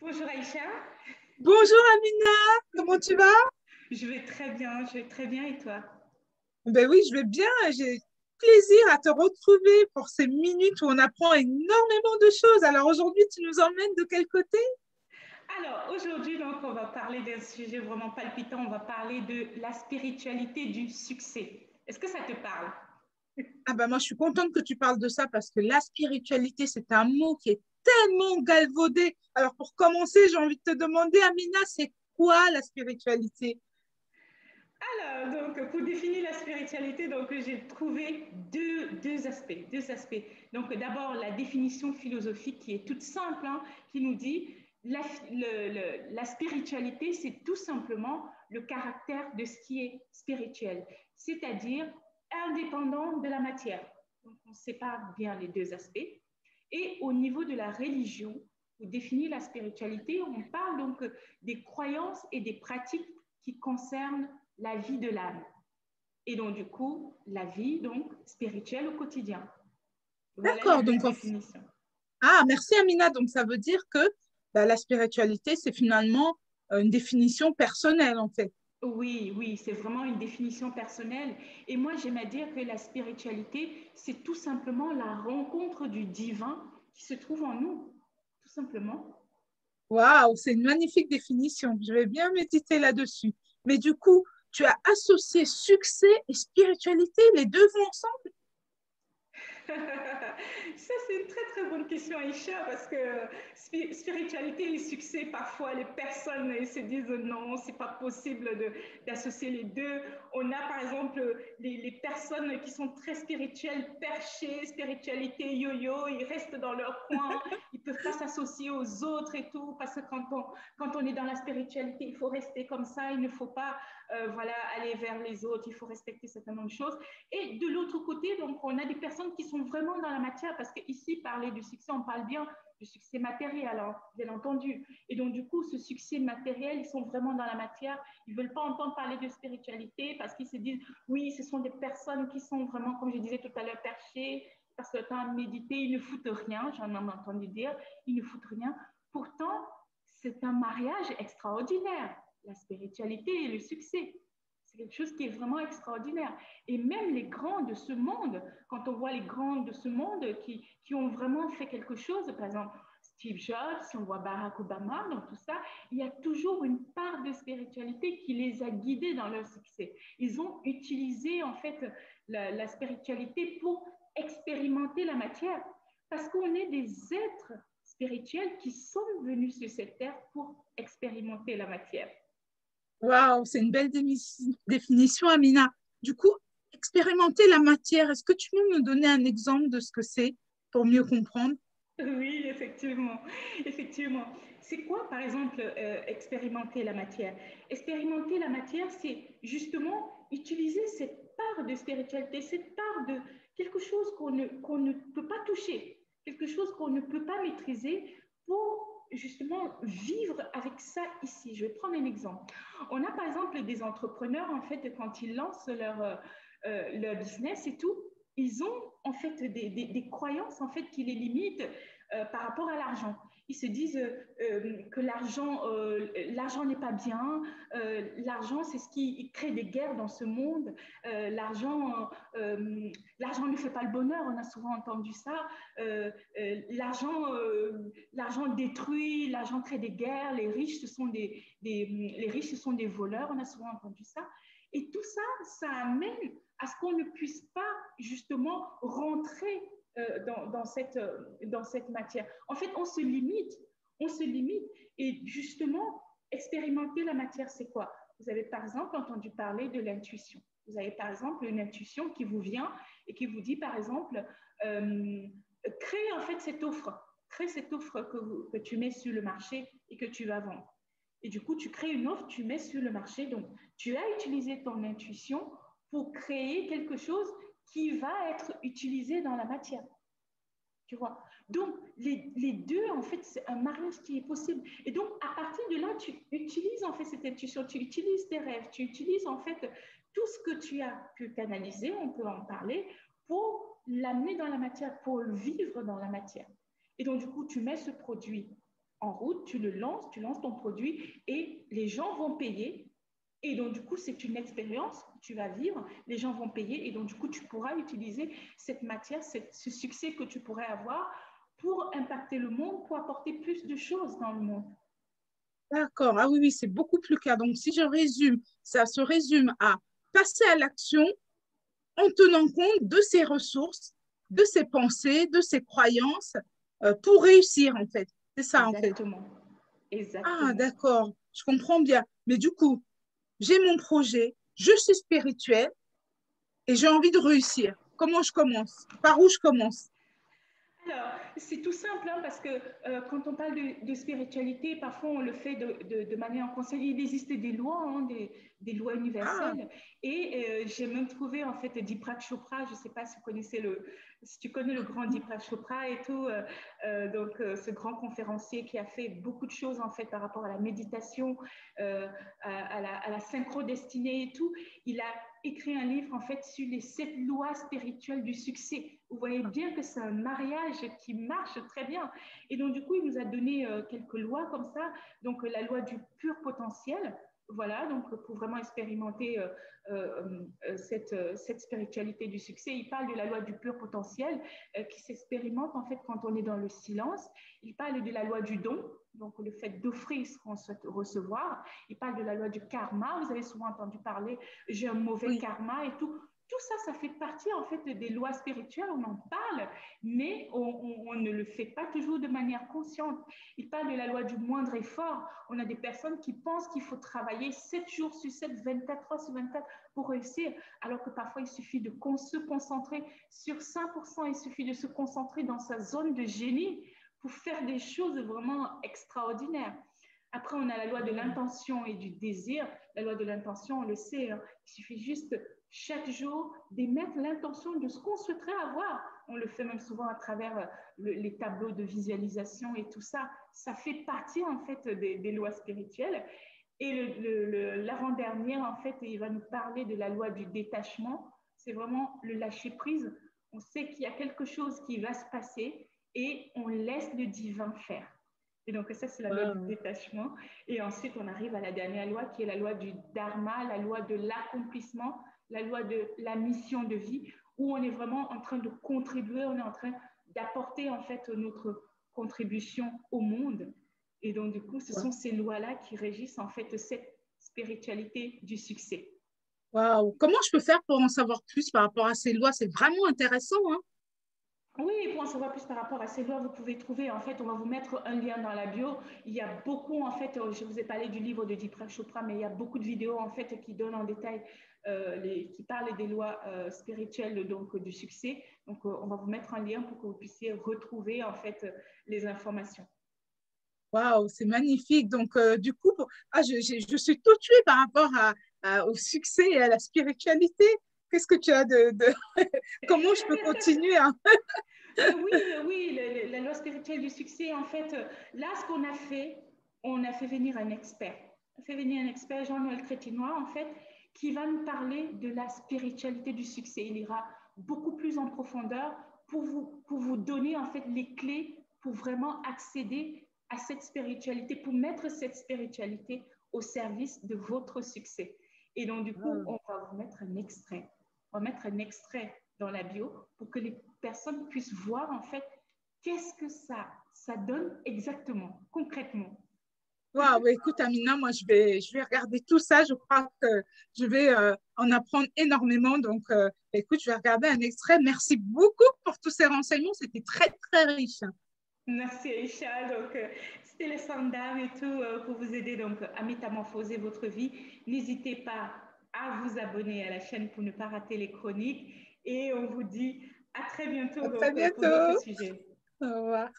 Bonjour Aïcha, Bonjour Amina, comment tu vas? je vais très bien et toi? Ben oui, je vais bien. J'ai plaisir à te retrouver pour ces minutes où on apprend énormément de choses. Alors aujourd'hui, tu nous emmènes de quel côté? Alors aujourd'hui donc on va parler d'un sujet vraiment palpitant, on va parler de la spiritualité du succès. Est-ce que ça te parle? Ah ben moi, je suis contente que tu parles de ça parce que la spiritualité, c'est un mot qui est tellement galvaudé. Alors pour commencer, j'ai envie de te demander, Amina, c'est quoi la spiritualité? Alors donc pour définir la spiritualité, donc j'ai trouvé deux aspects. Donc d'abord la définition philosophique qui est toute simple, hein, qui nous dit la spiritualité, c'est tout simplement le caractère de ce qui est spirituel, c'est-à-dire indépendant de la matière. Donc, on sépare bien les deux aspects. Et au niveau de la religion, pour définir la spiritualité, on parle donc des croyances et des pratiques qui concernent la vie de l'âme. Et donc, du coup, la vie donc spirituelle au quotidien. Voilà les D'accord, deux donc définitions. ah, merci Amina. Donc ça veut dire que la spiritualité, c'est finalement une définition personnelle en fait. Oui, oui, c'est vraiment une définition personnelle. Et moi, j'aime à dire que la spiritualité, c'est tout simplement la rencontre du divin qui se trouve en nous, tout simplement. Waouh, c'est une magnifique définition. Je vais bien méditer là-dessus. Mais du coup, tu as associé succès et spiritualité, les deux vont ensemble? Ça, c'est une très très bonne question, Aïcha, parce que spiritualité et succès, parfois les personnes se disent non, c'est pas possible d'associer les deux. On a par exemple les personnes qui sont très spirituelles, perchées, spiritualité yo-yo, ils restent dans leur coin, ils peuvent pas s'associer aux autres et tout, parce que quand on est dans la spiritualité, il faut rester comme ça, il ne faut pas voilà, aller vers les autres, il faut respecter certaines choses. Et de l'autre côté, donc, on a des personnes qui sont vraiment dans la matière, parce qu'ici, parler du succès, on parle bien du succès matériel, alors, bien entendu. Et donc, du coup, ce succès matériel, ils sont vraiment dans la matière. Ils ne veulent pas entendre parler de spiritualité parce qu'ils se disent, oui, ce sont des personnes qui sont vraiment, comme je disais tout à l'heure, perchées, parce que le temps de méditer, ils ne foutent rien, j'en ai entendu dire, ils ne foutent rien. Pourtant, c'est un mariage extraordinaire, la spiritualité et le succès. C'est quelque chose qui est vraiment extraordinaire. Et même les grands de ce monde, quand on voit les grands de ce monde qui ont vraiment fait quelque chose, par exemple Steve Jobs, si on voit Barack Obama, dans tout ça, il y a toujours une part de spiritualité qui les a guidés dans leur succès. Ils ont utilisé en fait la spiritualité pour expérimenter la matière, parce qu'on est des êtres spirituels qui sont venus sur cette terre pour expérimenter la matière. Waouh, c'est une belle définition, Amina. Du coup, expérimenter la matière, est-ce que tu peux me donner un exemple de ce que c'est pour mieux comprendre? Oui, effectivement. Effectivement. C'est quoi, par exemple, expérimenter la matière? Expérimenter la matière, c'est justement utiliser cette part de spiritualité, cette part de quelque chose qu'on ne peut pas toucher, quelque chose qu'on ne peut pas maîtriser pour justement vivre avec ça ici. Je vais prendre un exemple. On a par exemple des entrepreneurs, en fait, quand ils lancent leur business et tout, ils ont en fait des croyances en fait qui les limitent par rapport à l'argent. Ils se disent que l'argent n'est pas bien, l'argent c'est ce qui crée des guerres dans ce monde, l'argent ne fait pas le bonheur, on a souvent entendu ça, l'argent détruit, l'argent crée des guerres, les riches les riches ce sont des voleurs, on a souvent entendu ça. Et tout ça, ça amène à ce qu'on ne puisse pas justement rentrer dans cette matière. En fait, on se limite. Et justement, expérimenter la matière, c'est quoi? Vous avez par exemple entendu parler de l'intuition. Vous avez par exemple une intuition qui vous vient et qui vous dit par exemple, crée en fait cette offre, crée cette offre que tu mets sur le marché et que tu vas vendre. Et du coup, tu crées une offre, tu mets sur le marché. Donc, tu as utilisé ton intuition pour créer quelque chose qui va être utilisé dans la matière. Tu vois. Donc, les deux, en fait, c'est un mariage qui est possible. Et donc, à partir de là, tu utilises en fait cette intuition, tu utilises tes rêves, tu utilises en fait tout ce que tu as pu canaliser, on peut en parler, pour l'amener dans la matière, pour le vivre dans la matière. Et donc, du coup, tu mets ce produit en route, tu le lances, tu lances ton produit et les gens vont payer. Et donc, du coup, c'est une expérience que tu vas vivre, les gens vont payer et donc, du coup, tu pourras utiliser cette matière, ce succès que tu pourrais avoir pour impacter le monde, pour apporter plus de choses dans le monde. D'accord. Ah oui, oui, c'est beaucoup plus clair. Donc, si je résume, ça se résume à passer à l'action en tenant compte de ses ressources, de ses pensées, de ses croyances pour réussir, en fait. C'est ça, en fait. Exactement. Ah, Exactement. d'accord. Je comprends bien. Mais du coup, j'ai mon projet, je suis spirituelle et j'ai envie de réussir. Comment je commence? Par où je commence? Alors, c'est tout simple, hein, parce que quand on parle de spiritualité, parfois on le fait de manière inconsciente. Il existe des lois, hein, des lois Ah, universelles. Et j'ai même trouvé, en fait, Deepak Chopra, je ne sais pas si, si tu connais le grand Deepak Chopra et tout, ce grand conférencier qui a fait beaucoup de choses, en fait, par rapport à la méditation, à la synchrodestinée et tout. Il a écrit un livre, en fait, sur les 7 lois spirituelles du succès. Vous voyez bien que c'est un mariage qui marche très bien. Et donc, du coup, il nous a donné quelques lois comme ça. Donc, la loi du pur potentiel, voilà, donc pour vraiment expérimenter cette spiritualité du succès. Il parle de la loi du pur potentiel qui s'expérimente en fait quand on est dans le silence. Il parle de la loi du don, donc le fait d'offrir ce qu'on souhaite recevoir. Il parle de la loi du karma. Vous avez souvent entendu parler, j'ai un mauvais oui. karma et tout. Tout ça, ça fait partie en fait des lois spirituelles, on en parle, mais on ne le fait pas toujours de manière consciente. Il parle de la loi du moindre effort. On a des personnes qui pensent qu'il faut travailler 7 jours sur 7, 24 heures sur 24 pour réussir, alors que parfois il suffit de se concentrer sur 5%, il suffit de se concentrer dans sa zone de génie pour faire des choses vraiment extraordinaires. Après, on a la loi de l'intention et du désir. La loi de l'intention, on le sait, hein, il suffit juste chaque jour d'émettre l'intention de ce qu'on souhaiterait avoir. On le fait même souvent à travers les tableaux de visualisation et tout ça. Ça fait partie en fait des lois spirituelles. Et l'avant-dernière, en fait, il va nous parler de la loi du détachement. C'est vraiment le lâcher-prise. On sait qu'il y a quelque chose qui va se passer et on laisse le divin faire. Et donc, ça, c'est la loi du Wow. détachement. Et ensuite, on arrive à la dernière loi qui est la loi du dharma, la loi de l'accomplissement, la loi de la mission de vie, où on est vraiment en train de contribuer, on est en train d'apporter en fait notre contribution au monde. Et donc, du coup, ce sont ces lois-là qui régissent en fait cette spiritualité du succès. Waouh. Comment je peux faire pour en savoir plus par rapport à ces lois? C'est vraiment intéressant, hein? Oui, pour en savoir plus par rapport à ces lois, vous pouvez trouver, en fait, on va vous mettre un lien dans la bio. Il y a beaucoup, en fait, je vous ai parlé du livre de Deepak Chopra, mais il y a beaucoup de vidéos, en fait, qui donnent en détail, qui parlent des lois spirituelles, donc, du succès. Donc, on va vous mettre un lien pour que vous puissiez retrouver, en fait, les informations. Waouh, c'est magnifique. Donc, du coup, je suis tout tuée par rapport au succès et à la spiritualité. Qu'est-ce que tu as Comment je peux continuer, hein? Mais oui, oui, la loi spirituelle du succès, en fait, là, ce qu'on a fait, on a fait venir un expert. On a fait venir un expert, Jean-Noël Crétinois, en fait, qui va nous parler de la spiritualité du succès. Il ira beaucoup plus en profondeur pour vous donner, en fait, les clés pour vraiment accéder à cette spiritualité, pour mettre cette spiritualité au service de votre succès. Et donc, du coup, on va vous mettre un extrait. On va mettre un extrait dans la bio pour que les personnes puissent voir en fait qu'est-ce que ça donne exactement, concrètement. Waouh, bah, écoute, Amina, moi, je vais regarder tout ça. Je crois que je vais en apprendre énormément. Donc, écoute, je vais regarder un extrait. Merci beaucoup pour tous ces renseignements. C'était très, très riche. Merci Aïcha. Donc, c'était les d'âme et tout pour vous aider donc, à métamorphoser votre vie. N'hésitez pas à vous abonner à la chaîne pour ne pas rater les chroniques. Et on vous dit à très bientôt À très donc, pour d'autres bientôt. sujets. Au revoir.